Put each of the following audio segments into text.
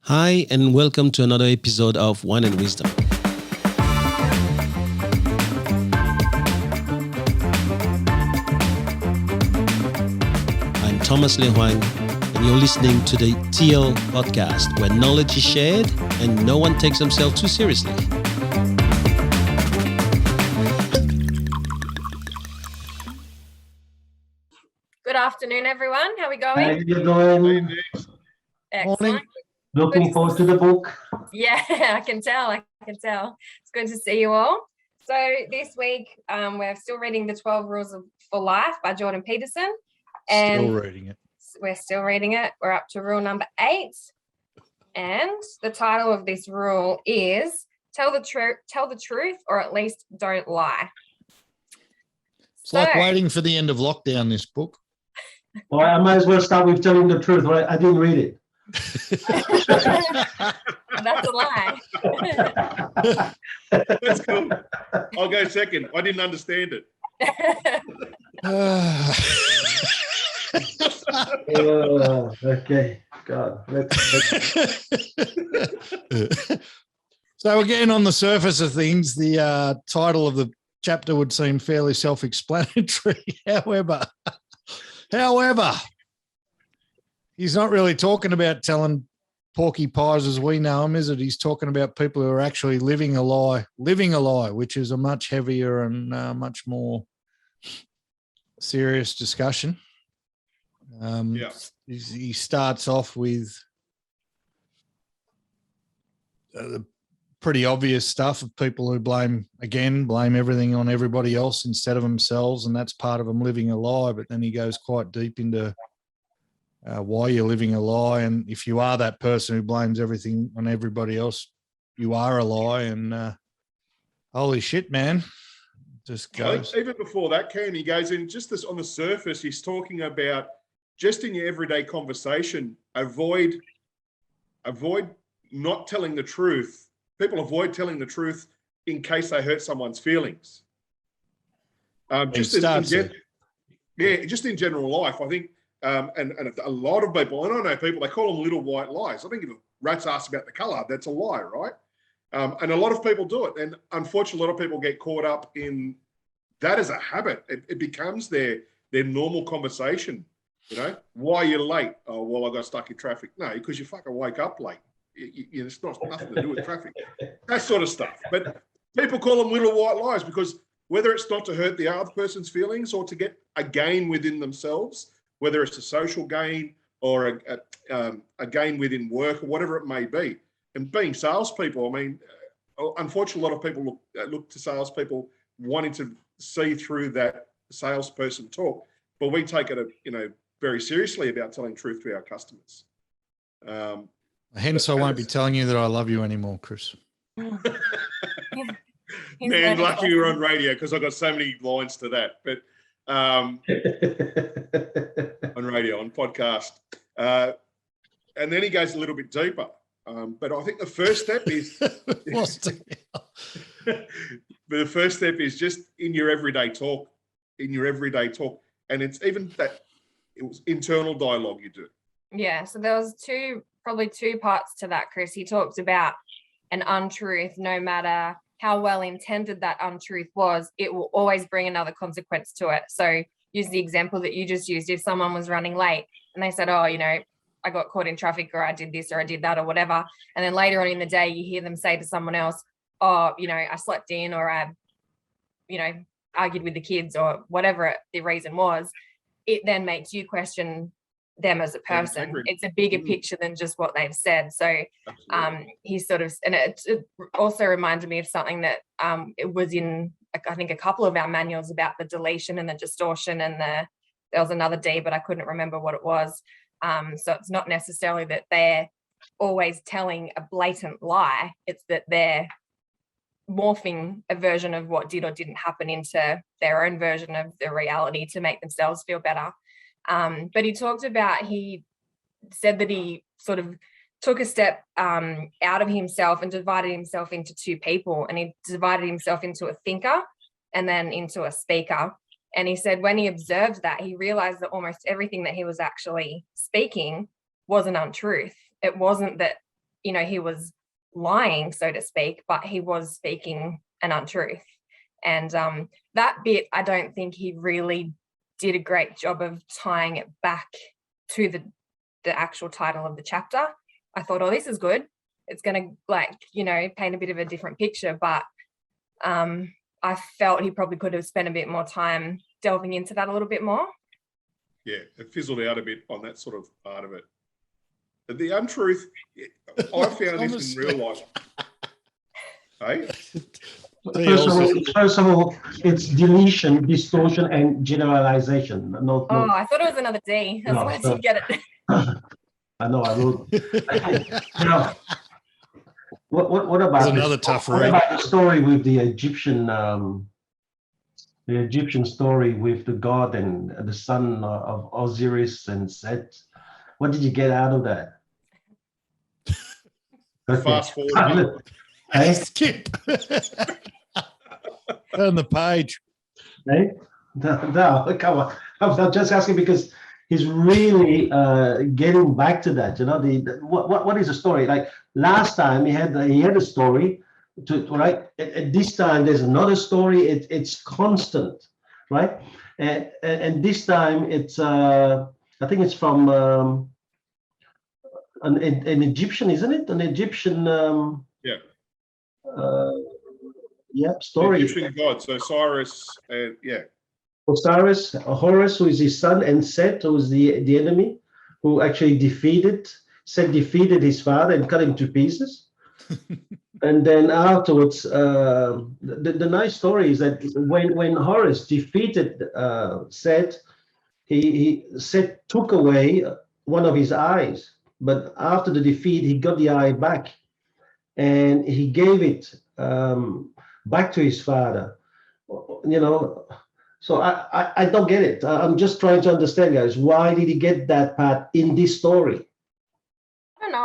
Hi, and welcome to another episode of Wine and Wisdom. I'm Thomas Hoang, and you're listening to the TL podcast, where knowledge is shared and no one takes themselves too seriously. Good afternoon, everyone. How are we How going? you doing? Excellent. Morning. Looking forward to the book. Yeah, I can tell. It's good to see you all. So this week, we're still reading the 12 Rules for Life by Jordan Peterson. And Still reading it. we're still reading it. We're up to rule number 8. And the title of this rule is tell the truth, or at least don't lie. It's like waiting for the end of lockdown, this book. Well, I might as well start with telling the truth. Right? I didn't read it. That's a lie. That's cool. I'll go second. I didn't understand it. Okay. God. So again, on the surface of things, the title of the chapter would seem fairly self-explanatory. However, he's not really talking about telling porcupines as we know them, is it? He's talking about people who are actually living a lie, which is a much heavier and much more serious discussion. He starts off with the pretty obvious stuff of people who blame everything on everybody else instead of themselves, and that's part of them living a lie. But then he goes quite deep into why you're living a lie, and if you are that person who blames everything on everybody else, you are a lie. And holy shit, man, just goes. Even before that, Ken, he goes in just this on the surface. He's talking about just in your everyday conversation, avoid not telling the truth. People avoid telling the truth in case they hurt someone's feelings. Just in general life, I think, and a lot of people, and I know people, they call them little white lies. I think if a rat's asked about the colour, that's a lie, right? And a lot of people do it. And unfortunately, a lot of people get caught up in that as a habit. It becomes their normal conversation. You know, why are you late? Oh, well, I got stuck in traffic. No, because you fucking wake up late. It's not nothing to do with traffic, that sort of stuff. But people call them little white lies because whether it's not to hurt the other person's feelings or to get a gain within themselves, whether it's a social gain or a gain within work or whatever it may be. And being salespeople, I mean, unfortunately, a lot of people look to salespeople wanting to see through that salesperson talk, but we take it, very seriously about telling truth to our customers. Hence, I won't be telling you that I love you anymore, Chris. Man, lucky you're on radio because I've got so many lines to that. But on radio, on podcast. And then he goes a little bit deeper. But I think the first step is... the first step is just in your everyday talk. And it's even that it was internal dialogue you do. Yeah, so there was probably two parts to that, Chris. He talked about an untruth, no matter how well intended that untruth was, it will always bring another consequence to it. So use the example that you just used. If someone was running late and they said, oh, I got caught in traffic, or I did this or I did that or whatever. And then later on in the day, you hear them say to someone else, oh, I slept in, or I, argued with the kids, or whatever the reason was. It then makes you question them as a person. It's a bigger picture than just what they've said. So he sort of, and it also reminded me of something that it was in, I think, a couple of our manuals about the deletion and the distortion, and there was another D, but I couldn't remember what it was. So it's not necessarily that they're always telling a blatant lie. It's that they're morphing a version of what did or didn't happen into their own version of the reality to make themselves feel better. But he said that he sort of took a step out of himself and divided himself into two people, and he divided himself into a thinker and then into a speaker. And he said when he observed that, he realized that almost everything that he was actually speaking was an untruth. It wasn't that he was lying, so to speak, but he was speaking an untruth. And that bit, I don't think he really did a great job of tying it back to the actual title of the chapter. I thought, oh, this is good. It's going to paint a bit of a different picture, but I felt he probably could have spent a bit more time delving into that a little bit more. Yeah, it fizzled out a bit on that sort of part of it. But the untruth, I found this in real life. Hey? First of all, it's deletion, distortion, and generalization. No. I thought it was another D. That's why I didn't get it. I know. I wrote. What about another tough What read. about the story with the Egyptian? The Egyptian story with the god and the son of Osiris and Set. What did you get out of that? Okay. Fast forward. Hey? Skip. On the page. Hey? No, come on. I'm just asking because he's really getting back to that. What is the story? Like last time he had a story. Right at this time there's another story. It's constant, right? And this time it's I think it's from an Egyptian, isn't it? An Egyptian story. Egyptian god, so Cyrus, Osiris, Horus, who is his son, and Set, who is the enemy, who actually defeated his father and cut him to pieces. And then afterwards, the nice story is that when Horus defeated Set, Set took away one of his eyes. But after the defeat, he got the eye back, and he gave it back to his father. So I don't get it. I'm just trying to understand, guys. Why did he get that part in this story? I don't know.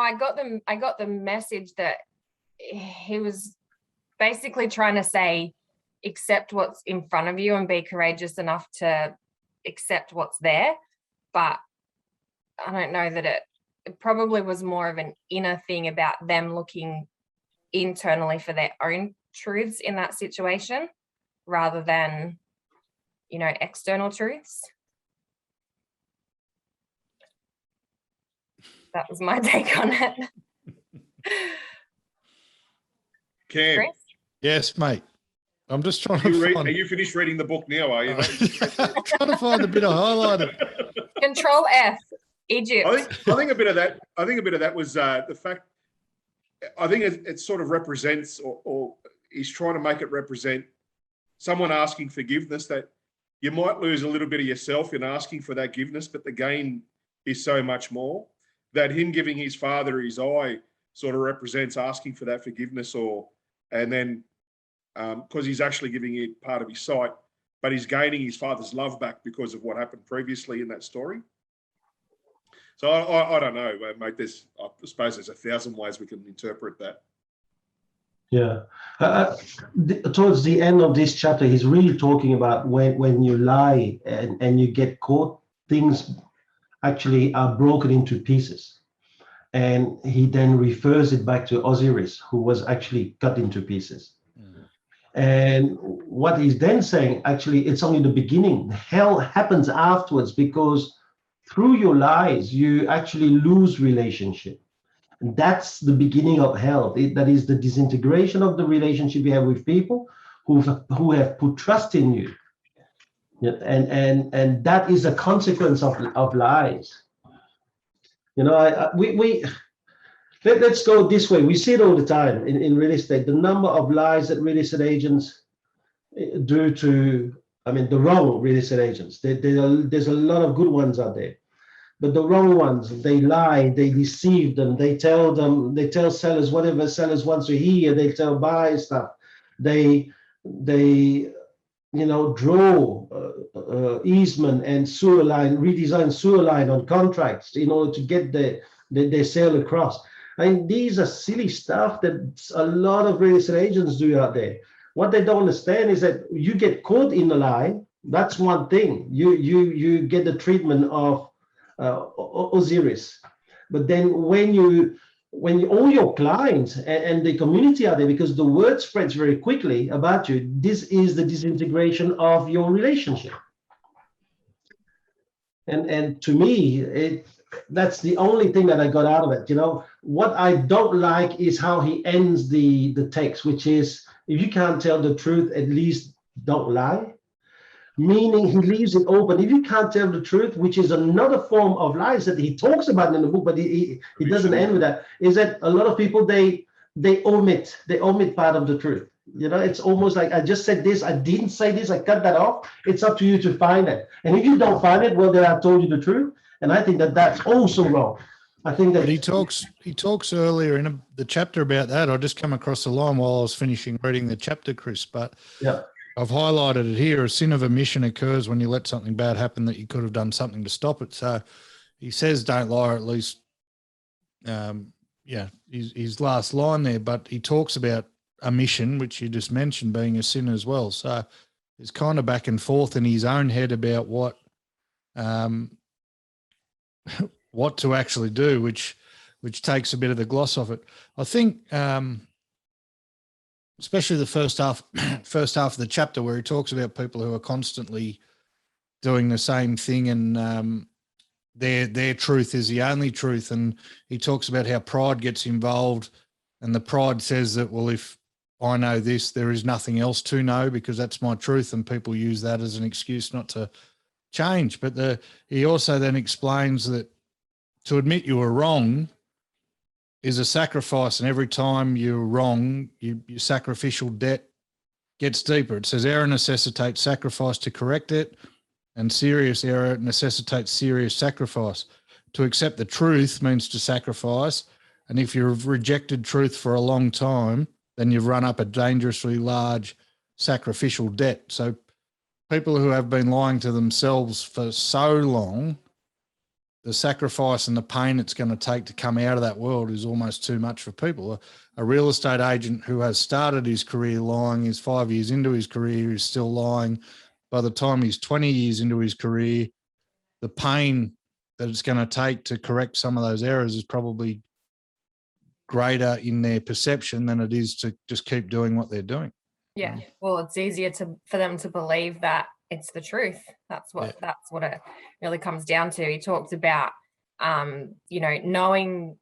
I got the message that he was basically trying to say, accept what's in front of you and be courageous enough to accept what's there. But I don't know that it probably was more of an inner thing about them looking internally for their own truths in that situation rather than, external truths. That was my take on it. Cam, Chris? Yes, mate. I'm just trying are you finished reading the book now, are you? I'm trying to find a bit of highlighter. Control F, Egypt. I think a bit of that was the fact. I think it sort of represents, or he's trying to make it represent someone asking forgiveness, that you might lose a little bit of yourself in asking for that forgiveness, but the gain is so much more. That him giving his father his eye sort of represents asking for that forgiveness, and then because he's actually giving it part of his sight, but he's gaining his father's love back because of what happened previously in that story. So I don't know, mate. I suppose there's 1,000 ways we can interpret that. Yeah. Towards the end of this chapter, he's really talking about when you lie and you get caught, things actually are broken into pieces. And he then refers it back to Osiris, who was actually cut into pieces. And what he's then saying, actually, it's only the beginning. Hell happens afterwards, because through your lies, you actually lose relationship. And that's the beginning of hell. That is the disintegration of the relationship you have with people who have put trust in you. And that is a consequence of lies. Let's go this way. We see it all the time in real estate. The number of lies that real estate agents do to, the wrong real estate agents. There's a lot of good ones out there, but the wrong ones, they lie, they deceive them, they tell sellers whatever sellers want to hear. They tell buyers stuff. They draw easement and sewer line, redesign sewer line on contracts in order to get their sale across. These are silly stuff that a lot of real estate agents do out there. What they don't understand is that you get caught in the lie. That's one thing. You get the treatment of Osiris, but then when all your clients and the community are there, because the word spreads very quickly about you, this is the disintegration of your relationship. And to me, that's the only thing that I got out of it. What I don't like is how he ends the text, which is, if you can't tell the truth, at least don't lie. Meaning he leaves it open. If you can't tell the truth, which is another form of lies that he talks about in the book, but he doesn't end with that, is that a lot of people, they omit part of the truth. It's almost like, I just said this, I didn't say this, I cut that off. It's up to you to find it. And if you don't find it, well, then I've told you the truth. And I think that that's also wrong. I think that he talks earlier in the chapter about that. I just come across the line while I was finishing reading the chapter, Chris, but yeah. I've highlighted it here. A sin of omission occurs when you let something bad happen that you could have done something to stop it. So he says, don't lie, or at least, his last line there, but he talks about omission, which you just mentioned, being a sin as well. So it's kind of back and forth in his own head about what to actually do, which takes a bit of the gloss off it. I think, especially the first half of the chapter, where he talks about people who are constantly doing the same thing, and their truth is the only truth. And he talks about how pride gets involved, and the pride says that, well, if I know this, there is nothing else to know because that's my truth, and people use that as an excuse not to change. But he also then explains that to admit you were wrong is a sacrifice, and every time you're wrong, your sacrificial debt gets deeper. It says error necessitates sacrifice to correct it, and serious error necessitates serious sacrifice. To accept the truth means to sacrifice, and if you've rejected truth for a long time, then you've run up a dangerously large sacrificial debt. So people who have been lying to themselves for so long, the sacrifice and the pain it's going to take to come out of that world is almost too much for people. A real estate agent who has started his career lying, is 5 years into his career, is still lying. By the time he's 20 years into his career, the pain that it's going to take to correct some of those errors is probably greater in their perception than it is to just keep doing what they're doing. Yeah. Well, it's easier for them to believe that it's the truth. That's what it really comes down to. He talks about, knowing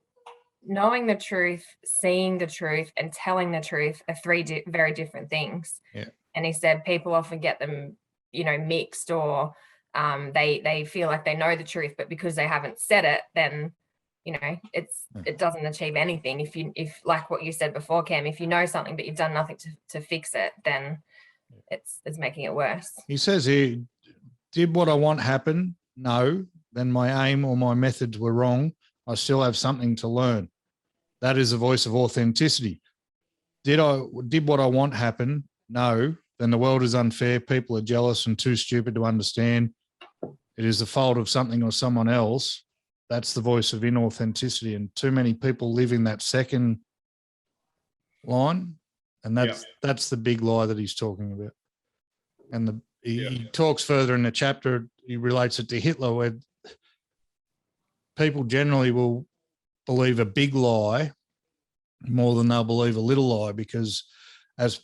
the truth, seeing the truth, and telling the truth are three very different things. Yeah. And he said people often get them, mixed, or they feel like they know the truth, but because they haven't said it, then it doesn't achieve anything. If like what you said before, Cam, if you know something but you've done nothing to fix it, then it's making it worse. He says here, did what I want happen? No. Then my aim or my methods were wrong. I still have something to learn. That is the voice of authenticity. Did what I want happen? No. Then the world is unfair. People are jealous and too stupid to understand. It is the fault of something or someone else. That's the voice of inauthenticity. And too many people live in that second line. And that's the big lie that he's talking about. And he talks further in the chapter, he relates it to Hitler, where people generally will believe a big lie more than they'll believe a little lie, because as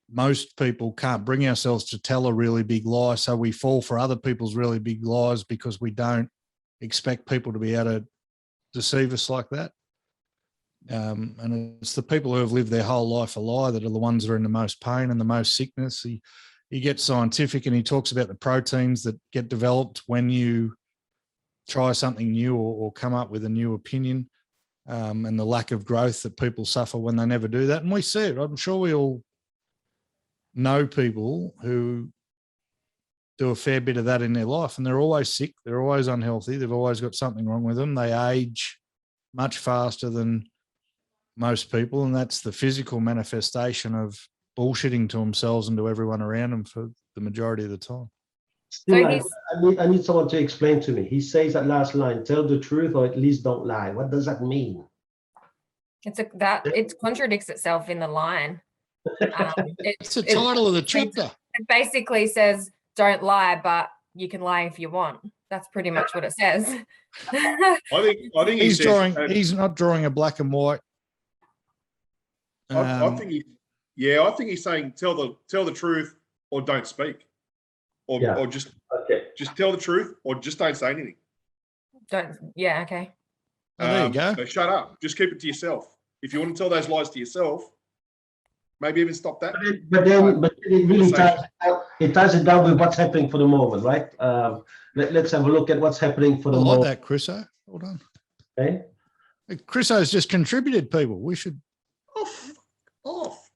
most people can't bring ourselves to tell a really big lie, so we fall for other people's really big lies because we don't expect people to be able to deceive us like that. And it's the people who have lived their whole life a lie that are the ones that are in the most pain and the most sickness. He gets scientific, and he talks about the proteins that get developed when you try something new or come up with a new opinion, and the lack of growth that people suffer when they never do that. And we see it. I'm sure we all know people who do a fair bit of that in their life, and they're always sick. They're always unhealthy. They've always got something wrong with them. They age much faster than most people, and that's the physical manifestation of bullshitting to themselves and to everyone around them for the majority of the time. Still, I need someone to explain to me. He says that last line, tell the truth or at least don't lie. What does that mean? It contradicts itself in the line. It's the title of the chapter. It basically says don't lie, but you can lie if you want. That's pretty much what it says. I think He's says, drawing. He's not drawing a black and white. I think I think he's saying tell the truth or don't speak, or just tell the truth or just don't say anything. Okay. Oh, there you go. So shut up. Just keep it to yourself. If you want to tell those lies to yourself, maybe even stop that. But it really ties it down with what's happening for the moment, right? Let's have a look at what's happening for the moment. I like that, Chriso. Hold on. Okay. Chriso's just contributed, people. We should Off.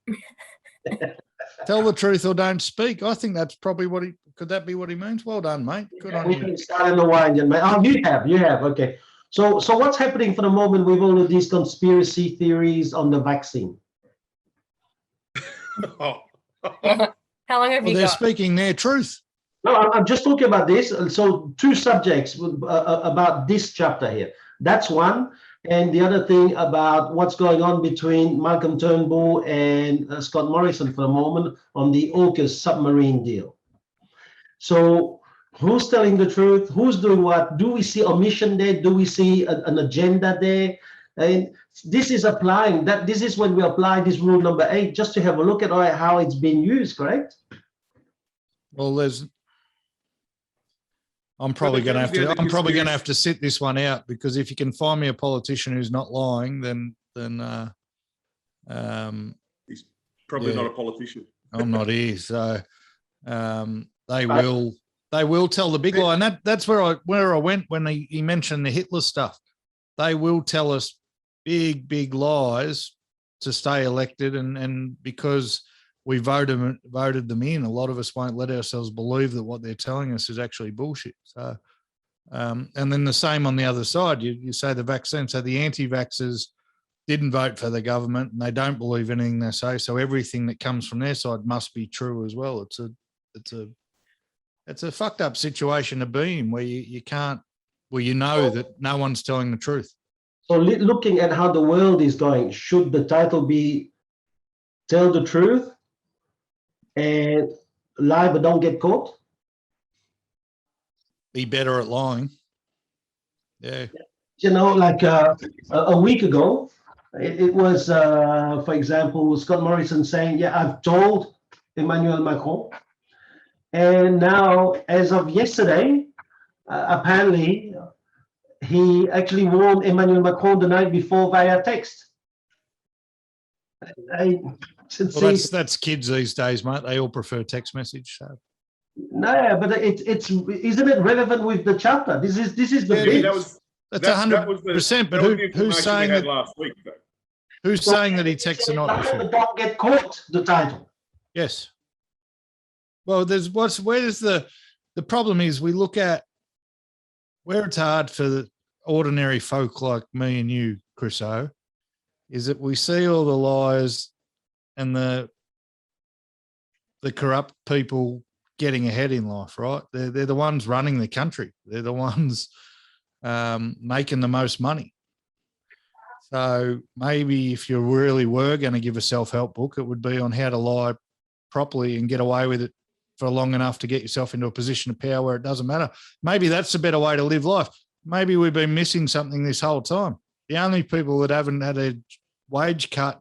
tell the truth or don't speak. I think that's probably could that be what he means? Well done, mate. Good on you. Start in the wine, mate. Oh, you have. Okay. So what's happening for the moment with all of these conspiracy theories on the vaccine? How long have you they're got? speaking their truth. No, I'm just talking about this. So two subjects about this chapter here. That's one. And the other thing about what's going on between Malcolm Turnbull and Scott Morrison for the moment on the AUKUS submarine deal. So who's telling the truth? Who's doing what? Do we see omission there? Do we see an agenda there? And this is applying that. This is when we apply this rule number 8, just to have a look at how it's being used, correct? Well, I'm probably going to have to sit this one out, because if you can find me a politician who's not lying, then he's probably not a politician. I'm not here, so they will tell the big lie, and that's where I went when he mentioned the Hitler stuff. They will tell us big lies to stay elected, and because we voted them in, a lot of us won't let ourselves believe that what they're telling us is actually bullshit. So, and then the same on the other side. You say the vaccine, so the anti-vaxxers didn't vote for the government and they don't believe anything they say. So everything that comes from their side must be true as well. It's a fucked up situation to be in, where you can't, well, you know that no one's telling the truth. So looking at how the world is going, should the title be "Tell the Truth" and lie but don't get caught? Be better at lying. Yeah. You know, like a week ago, it was, for example, Scott Morrison saying, "Yeah, I've told Emmanuel Macron," and now, as of yesterday, apparently, he actually warned Emmanuel Macron the night before via text. Well, that's kids these days, mate. They all prefer text message. So. No, but it's isn't it relevant with the chapter? This is the big. That's 100%. But who's saying that last week? Though? Who's saying that he texted the night before? Don't get caught. The title. Yes. Well, where's the problem is we look at where it's hard for the ordinary folk like me and you, Chriso, is that we see all the lies and the corrupt people getting ahead in life, right? They're the ones running the country. They're the ones making the most money. So maybe if you really were going to give a self-help book, it would be on how to lie properly and get away with it for long enough to get yourself into a position of power where it doesn't matter. Maybe that's a better way to live life. Maybe we've been missing something this whole time. The only people that haven't had a wage cut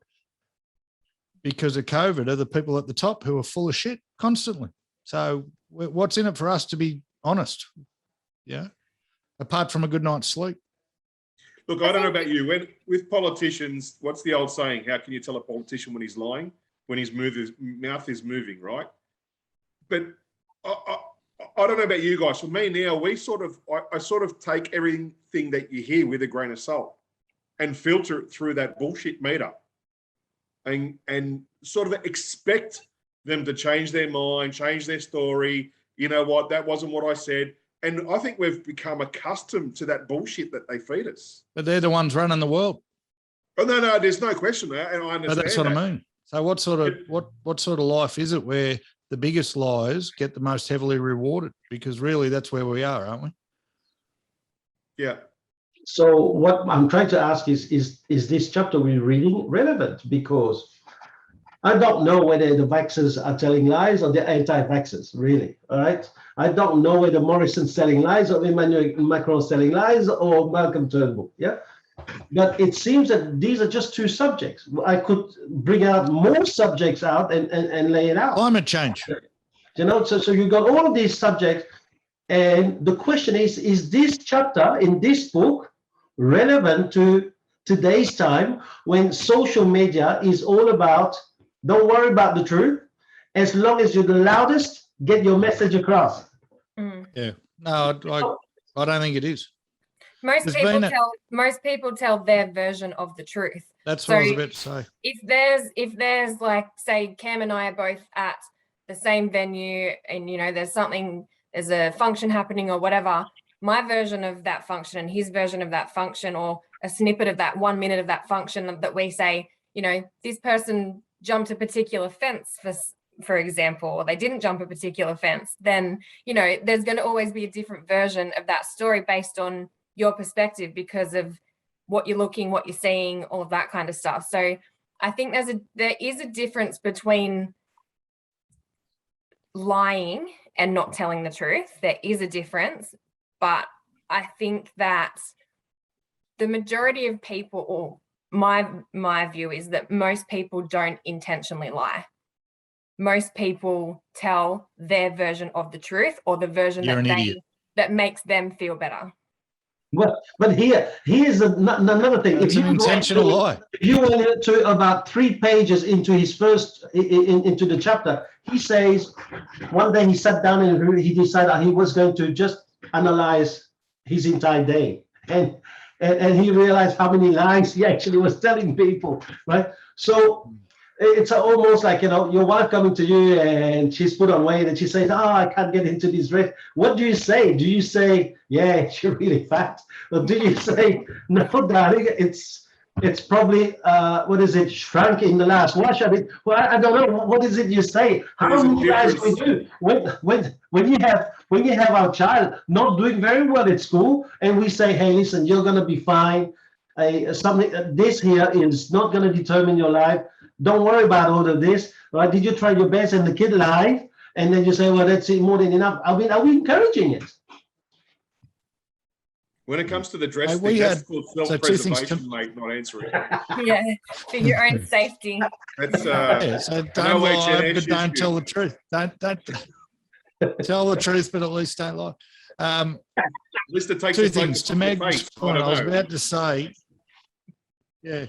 because of COVID are the people at the top who are full of shit constantly. So what's in it for us to be honest? Yeah. Apart from a good night's sleep. Look, I don't know about you. With politicians, what's the old saying? How can you tell a politician when he's lying? When his mouth is moving, right? But I don't know about you guys. For me now, I sort of take everything that you hear with a grain of salt and filter it through that bullshit meter, and sort of expect them to change their mind, change their story. You know what? That wasn't what I said. And I think we've become accustomed to that bullshit that they feed us. But they're the ones running the world. Oh no, there's no question there, and I understand. But that's what I mean. So what sort of life is it where the biggest liars get the most heavily rewarded? Because really, that's where we are, aren't we? Yeah. So what I'm trying to ask is this chapter we're reading relevant? Because I don't know whether the vaxxers are telling lies or the anti-vaxxers, really. All right. I don't know whether Morrison's telling lies or Emmanuel Macron's telling lies or Malcolm Turnbull. Yeah. But it seems that these are just two subjects. I could bring out more subjects out and lay it out. Climate change. You know, so you've got all of these subjects. And the question is this chapter in this book relevant to today's time when social media is all about, don't worry about the truth, as long as you're the loudest, get your message across. Yeah, no, I don't think it is. Most people tell their version of the truth. That's what I was about to say. If there's like, say, Cam and I are both at the same venue, and you know there's a function happening or whatever, my version of that function and his version of that function, or a snippet of that 1 minute of that function that we say, you know, this person jumped a particular fence for example, or they didn't jump a particular fence, then, you know, there's going to always be a different version of that story based on your perspective because of what you're looking, what you're seeing, all of that kind of stuff. So I think there is a difference between lying and not telling the truth. There is a difference, but I think that the majority of people, or my view is that most people don't intentionally lie. Most people tell their version of the truth, or the version that makes them feel better. Well, but here's another thing. It's an intentional lie. If you went to about 3 pages into his first into the chapter, he says one day he sat down and he decided he was going to just analyze his entire day, and he realized how many lies he actually was telling people, right? So it's almost like, you know, your wife coming to you and she's put on weight and she says, oh, I can't get into this dress. What do you say? Do you say, yeah, you're really fat? Or do you say, no, darling, it's probably, what is it, shrunk in the last wash? I mean, well, I don't know. What is it you say? How many guys we do? When you have our child not doing very well at school and we say, hey, listen, you're going to be fine. This here is not going to determine your life. Don't worry about all of this, right? Did you try your best and the kid lied? And then you say, well, that's more than enough. I mean, are we encouraging it? When it comes to the dress thing, that's called self-preservation, mate, not answering. Yeah, for your own safety. That's so don't lie, but don't tell the truth. Don't tell the truth, but at least don't lie. At least it takes two things. To Meg's point, I was about to say, yeah.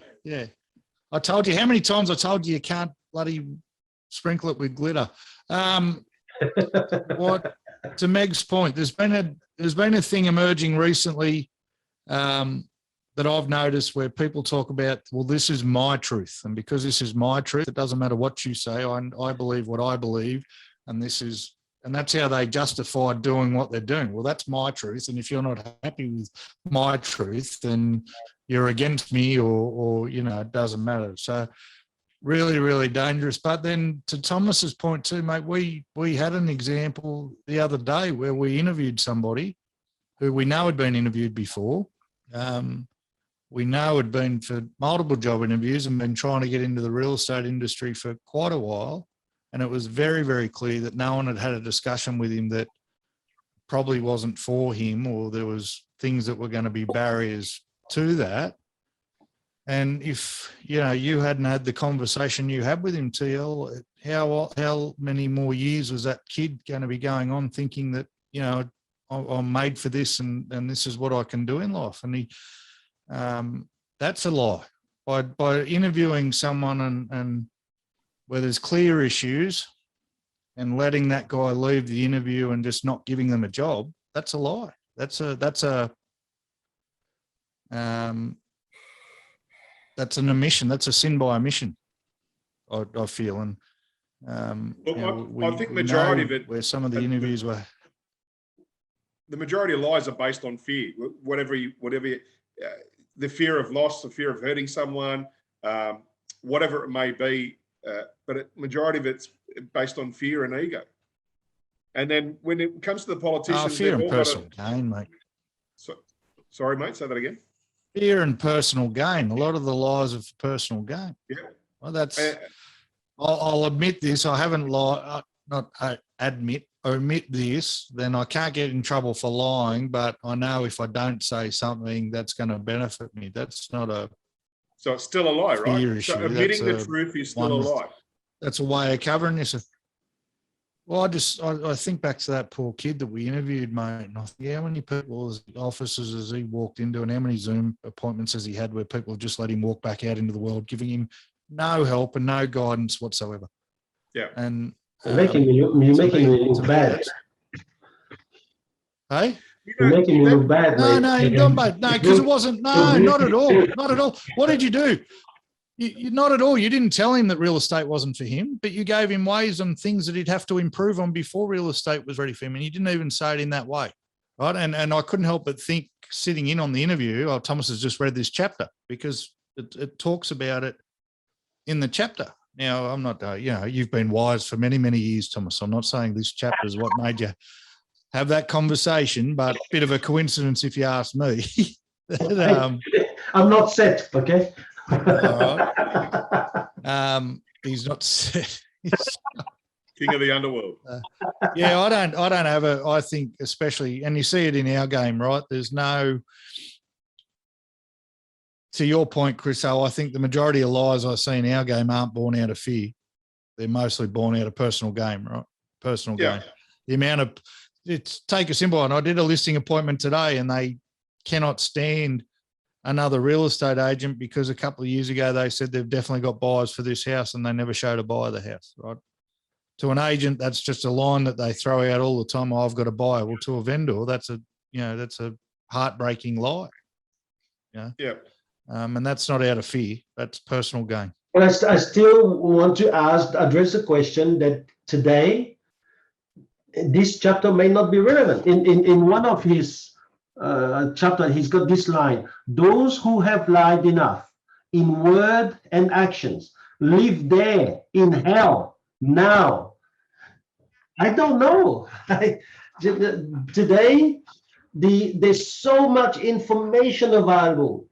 I told you, how many times I told you can't bloody sprinkle it with glitter. What, to Meg's point, there's been a thing emerging recently that I've noticed where people talk about, well, this is my truth, and because this is my truth, it doesn't matter what you say. I believe what I believe, and that's how they justify doing what they're doing. Well, that's my truth, and if you're not happy with my truth, then you're against me, or you know, it doesn't matter. So really, really dangerous. But then to Thomas's point too, mate, we had an example the other day where we interviewed somebody who we know had been interviewed before. We know had been for multiple job interviews and been trying to get into the real estate industry for quite a while. And it was very, very clear that no one had had a discussion with him that probably wasn't for him, or there was things that were going to be barriers to that. And if, you know, you hadn't had the conversation you had with him, TL, how many more years was that kid going to be going on thinking that, you know, I'm made for this and this is what I can do in life? And that's a lie. By interviewing someone and where there's clear issues and letting that guy leave the interview and just not giving them a job, that's a lie. That's an omission. That's a sin by omission, I feel. And I think majority of it, where some of the interviews were, the majority of lies are based on fear. Whatever the fear of loss, the fear of hurting someone, whatever it may be. But majority of it's based on fear and ego. And then when it comes to the politicians, fear and personal gain, mate. Sorry, mate. Say that again. Fear and personal gain. A lot of the lies are for personal gain. Yeah. Well, that's I'll admit this. I haven't lied. Omit this, then I can't get in trouble for lying. But I know if I don't say something, that's going to benefit me. That's not a. So it's still a lie, right? issue. So admitting the truth is still a lie. That's a way of covering this. Well, I think back to that poor kid that we interviewed, mate. And I think, how many people, officers, has he walked into, and how many Zoom appointments has he had where people have just let him walk back out into the world, giving him no help and no guidance whatsoever. Yeah. And you're making me look bad. Hey? You're making me look bad, mate. No, you don't, mate. No, because it wasn't. No, not at all. Not at all. What did you do? You not at all. You didn't tell him that real estate wasn't for him, but you gave him ways and things that he'd have to improve on before real estate was ready for him. And you didn't even say it in that way, right? And I couldn't help but think, sitting in on the interview, oh, Thomas has just read this chapter, because it talks about it in the chapter. Now, I'm not, you've been wise for many, many years, Thomas. I'm not saying this chapter is what made you have that conversation, but a bit of a coincidence if you ask me. I'm not set, okay? All right. He's not set. King of the underworld. Yeah, I don't have I think especially, and you see it in our game, right? There's no, to your point, Chris, I think the majority of lies I see in our game aren't born out of fear. They're mostly born out of personal game, right? Personal game. The amount of, take a simple one. I did a listing appointment today and they cannot stand another real estate agent because a couple of years ago they said they've definitely got buyers for this house and they never showed a buyer the house, right? To an agent, that's just a line that they throw out all the time. Oh, I've got a buyer. Well, to a vendor, that's a heartbreaking lie. Yeah. And that's not out of fear. That's personal gain. But I still want to address the question that today, this chapter may not be relevant. In one of his chapter, he's got this line: those who have lied enough in word and actions live there in hell now. I don't know. Today, there's so much information available.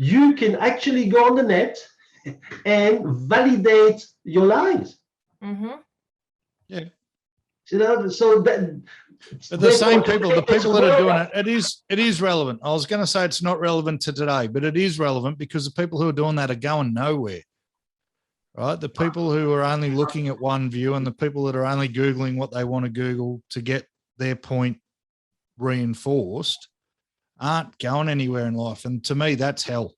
You can actually go on the net and validate your lies. Mm-hmm. Yeah. So that. But the same people, the people that are doing it is relevant. I was going to say it's not relevant to today, but it is relevant because the people who are doing that are going nowhere, right? The people who are only looking at one view and the people that are only Googling what they want to Google to get their point reinforced aren't going anywhere in life. And to me, that's hell.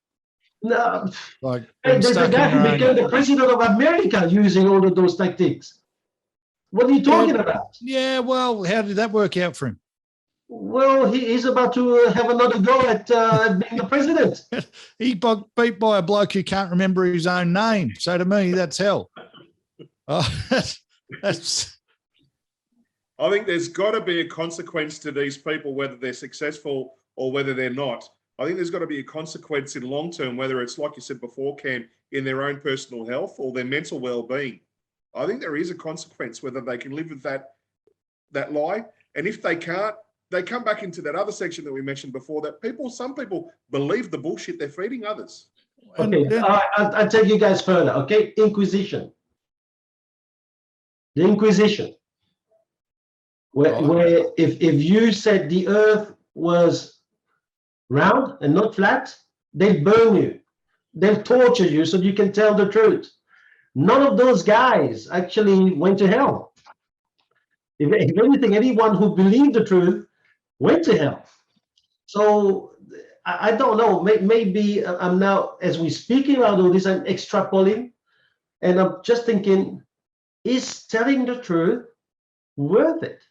No, like there's a guy who became the president of America using all of those tactics. What are you talking about? Yeah, well, how did that work out for him? Well, he's about to have another go at being the president. He got beat by a bloke who can't remember his own name. So to me, that's hell. That's. I think there's got to be a consequence to these people, whether they're successful or whether they're not. I think there's got to be a consequence in long term, whether it's, like you said before, Cam, in their own personal health or their mental well-being. I think there is a consequence whether they can live with that lie. And if they can't, they come back into that other section that we mentioned before, that some people believe the bullshit they're feeding others. Okay, I'll take you guys further, okay? Inquisition. The Inquisition. Where if you said the earth was round and not flat, they'll burn you. They'll torture you so you can tell the truth. None of those guys actually went to hell. If anything, anyone who believed the truth went to hell. So I don't know. Maybe I'm now, as we're speaking about all this, I'm extrapolating, and I'm just thinking, is telling the truth worth it?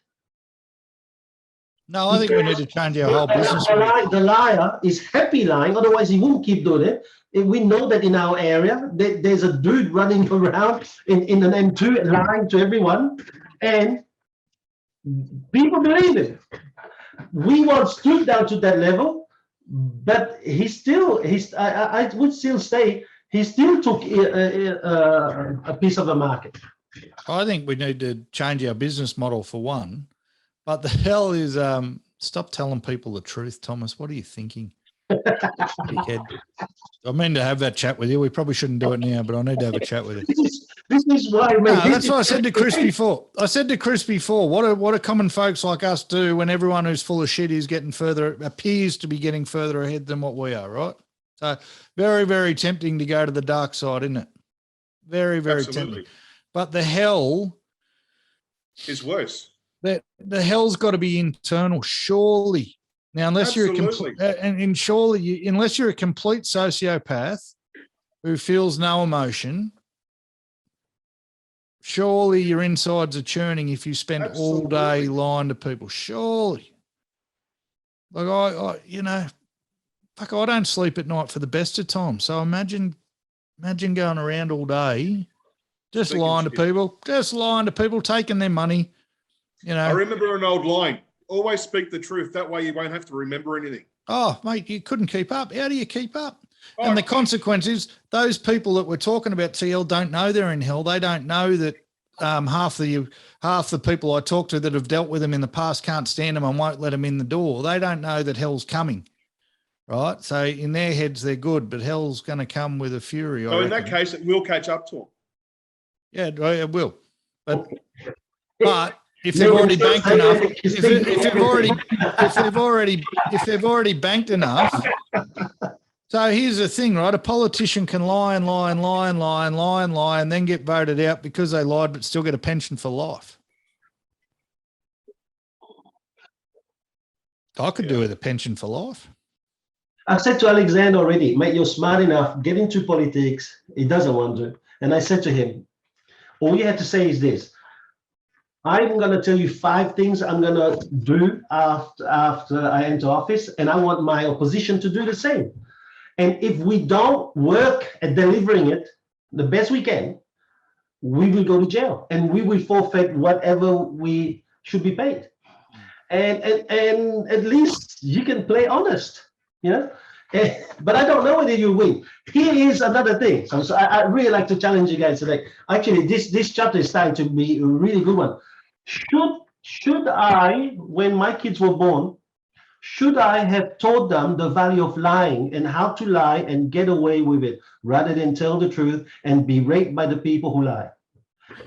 No, I think we need to change our whole business. The liar is happy lying, otherwise he won't keep doing it. We know that in our area, there's a dude running around in an M2 lying to everyone, and people believe it. We once stood down to that level, but I would still say he still took a piece of the market. I think we need to change our business model for one. But the hell is, stop telling people the truth, Thomas. What are you thinking? Dickhead. I mean to have that chat with you. We probably shouldn't do it now, but I need to have a chat with you. This is why. No, that's what I said to Chris before. What do common folks like us do when everyone who's full of shit is appears to be getting further ahead than what we are, right? So very, very tempting to go to the dark side, isn't it? Very, very tempting. But the hell is worse. The hell's got to be internal, surely. Now, unless you're unless you're a complete sociopath who feels no emotion, surely your insides are churning if you spend all day lying to people. Surely. Like I don't sleep at night for the best of times. So imagine going around all day, just lying to people, taking their money. I remember an old line: always speak the truth. That way you won't have to remember anything. Oh, mate, you couldn't keep up. How do you keep up? And the consequence is those people that we're talking about, TL, don't know they're in hell. They don't know that half the people I talk to that have dealt with them in the past can't stand them and won't let them in the door. They don't know that hell's coming, right? So in their heads, they're good, but hell's going to come with a fury. So in that case, it will catch up to them. Yeah, it will. But if they've already banked enough, if they've already banked enough. So here's the thing, right? A politician can lie and lie and lie and lie and lie and lie and then get voted out because they lied, but still get a pension for life. I could do with a pension for life. I said to Alexander already, mate, you're smart enough, get into politics. He doesn't want to. And I said to him, all you have to say is this: I'm going to tell you 5 things I'm going to do after I enter office, and I want my opposition to do the same. And if we don't work at delivering it the best we can, we will go to jail and we will forfeit whatever we should be paid. And at least you can play honest, But I don't know whether you win. Here is another thing. So I really like to challenge you guys today. Actually, this chapter is starting to be a really good one. Should I, when my kids were born, should I have taught them the value of lying and how to lie and get away with it rather than tell the truth and be raped by the people who lie?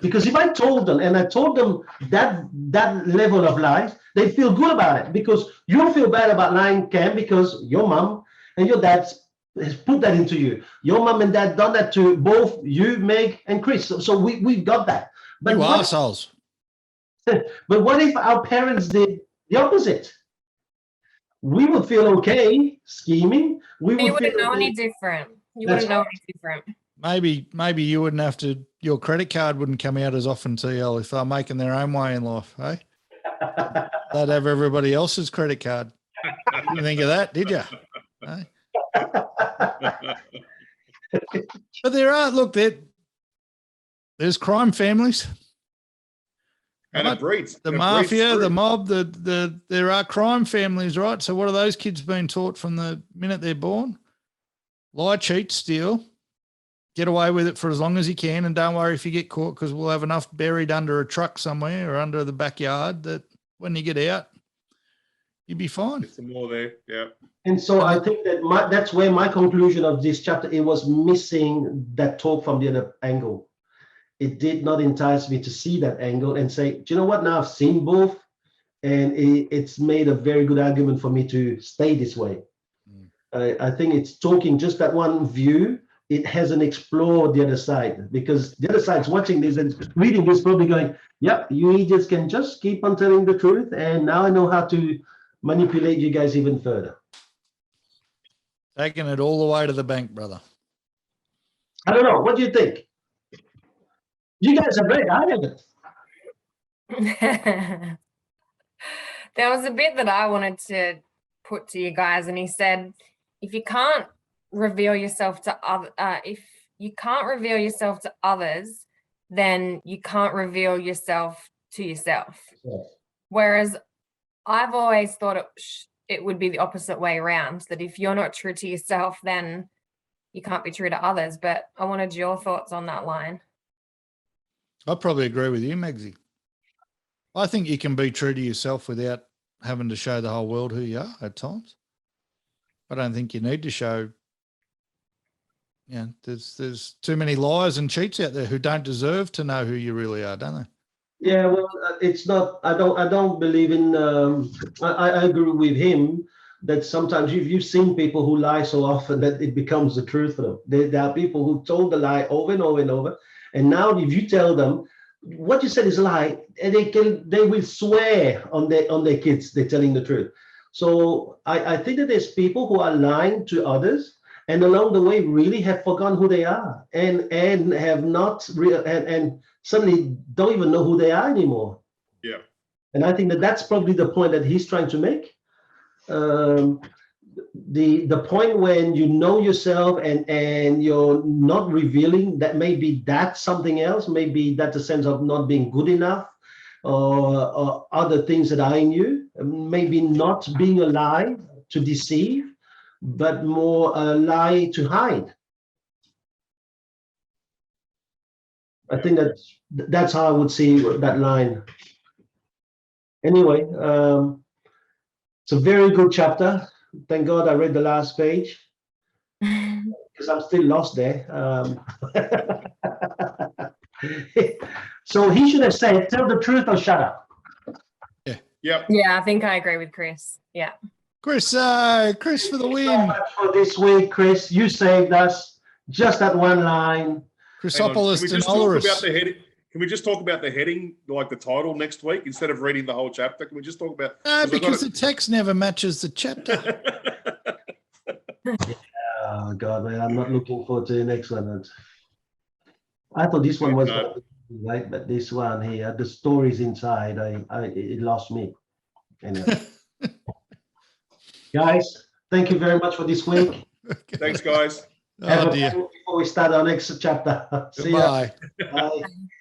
Because if I told them that level of lies, they feel good about it, because you don't feel bad about lying, Cam, because your mom and your dad has put that into you. Your mom and dad done that to both you, Meg, and Chris. So we've got that. But you assholes. But what if our parents did the opposite? We would feel okay scheming. You wouldn't know any different. You wouldn't know any different. Maybe you wouldn't have to, your credit card wouldn't come out as often, TL, if they're making their own way in life, eh? They'd have everybody else's credit card. You didn't think of that, did you? Eh? But there's crime families. And it breeds. The mafia, the mob, there are crime families, right? So what are those kids being taught from the minute they're born? Lie, cheat, steal, get away with it for as long as you can, and don't worry if you get caught, because we'll have enough buried under a truck somewhere or under the backyard that when you get out, you'll be fine. There's some more there, yeah. And so I think that that's where my conclusion of this chapter, it was missing that talk from the other angle. It did not entice me to see that angle and say, do you know what? Now I've seen both, and it's made a very good argument for me to stay this way. I think it's talking just that one view. It hasn't explored the other side, because the other side's watching this and reading this, probably going, yep, you idiots can just keep on telling the truth. And now I know how to manipulate you guys even further. Taking it all the way to the bank, brother. I don't know. What do you think? You guys have read. I haven't. There was a bit that I wanted to put to you guys, and he said, if you can't reveal yourself to others, then you can't reveal yourself to yourself. Yes. Whereas I've always thought it would be the opposite way around, that if you're not true to yourself, then you can't be true to others. But I wanted your thoughts on that line. I probably agree with you, Megsy. I think you can be true to yourself without having to show the whole world who you are at times. I don't think you need to show Yeah, there's too many liars and cheats out there who don't deserve to know who you really are, don't they? Yeah, well, it's not. I don't believe in. I agree with him that sometimes you've seen people who lie so often that it becomes the truth for them. There are people who told the lie over and over and over, and now if you tell them what you said is a lie, and they will swear on their kids they're telling the truth. So I think that there's people who are lying to others, and along the way really have forgotten who they are, and have not real and suddenly don't even know who they are anymore. Yeah. And I think that that's probably the point that he's trying to make. The point when you know yourself and you're not revealing that, maybe that's something else, maybe that's a sense of not being good enough, or other things that are in you, maybe not being a lie to deceive, but more a lie to hide. I think that's how I would see that line. Anyway, it's a very good chapter. Thank God I read the last page because I'm still lost there. So he should have said, "Tell the truth or shut up." Yeah. Yeah, I think I agree with Chris. Yeah. Chris for the So win. much for this week, Chris. You saved us. Just that one line. Chrysopoulos Can we just talk about Denolarus. the heading? Can we just talk about the heading, like the title next week, instead of reading the whole chapter? Can we just talk about? No, because the text never matches the chapter. Oh God, man, I'm not looking forward to the next one. I thought this one was No. right, but this one here, the stories inside, it lost me. Anyway. Guys, thank you very much for this week. Thanks, guys. Have Oh a dear. before we start our next chapter. See ya. Goodbye. Bye.